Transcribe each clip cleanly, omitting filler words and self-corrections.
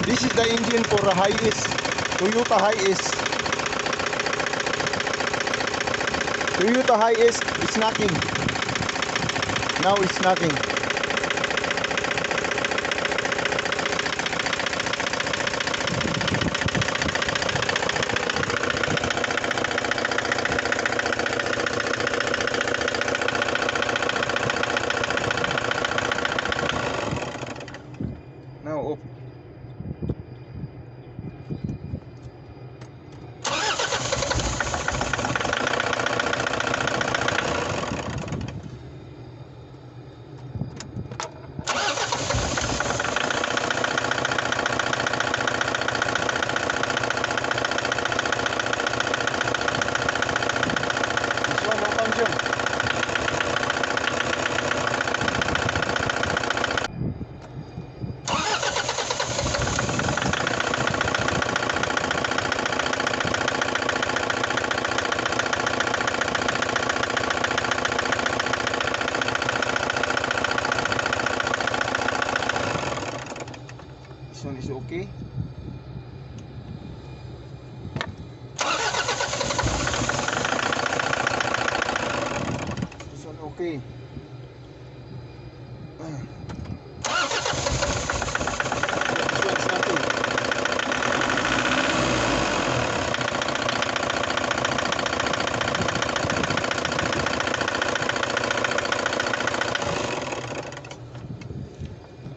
This is the engine for a Hiace, Toyota Hiace. Toyota Hiace is knocking. Now it's knocking. Now off. This one no function. This one is okay. This one okay. This one's nothing.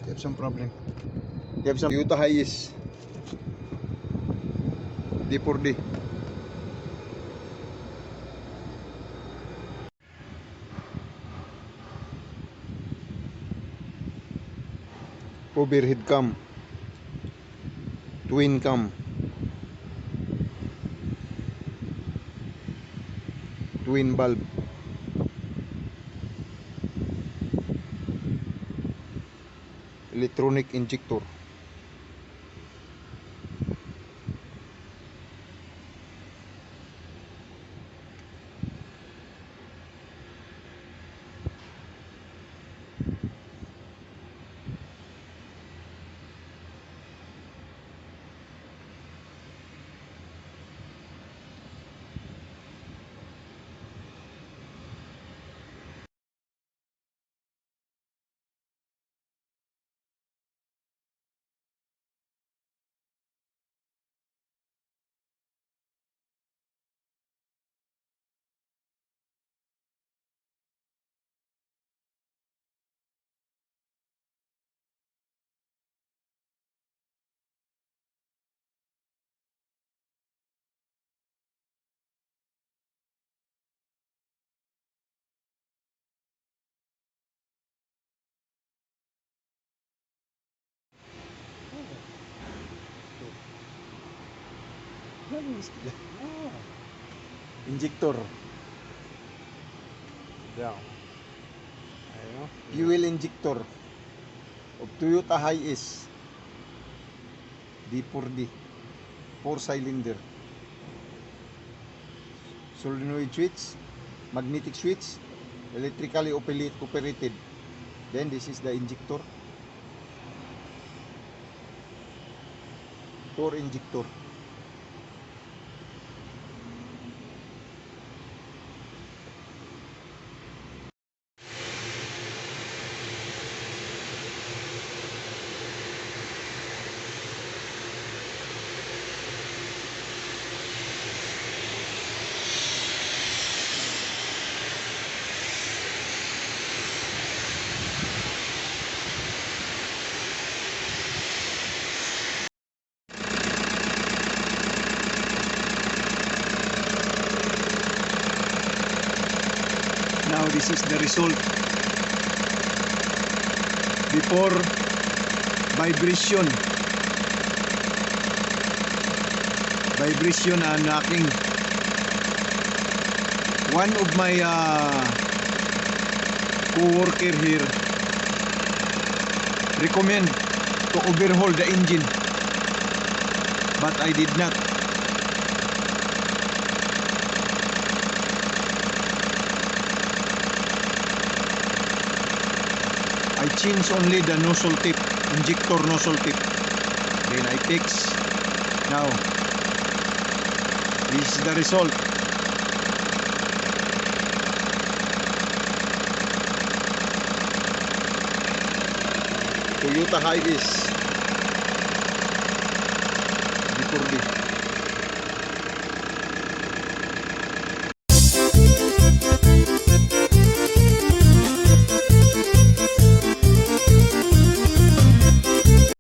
You have some problem. You have some Toyota Hiace D4D. Overhead cam, twin cam, twin bulb, electronic injector. Injector. Yeah. I know. Fuel injector of Toyota Hiace D4D 4-cylinder. Solenoid switch, magnetic switch, electrically operated. Then this is the injector, torque injector. Now this is the result before vibration and knocking. One of my co-worker here recommend to overhaul the engine, but I did not. I change only the nozzle tip, injector nozzle tip. Then I fix. Now, this is the result. Toyota Hiace D4D.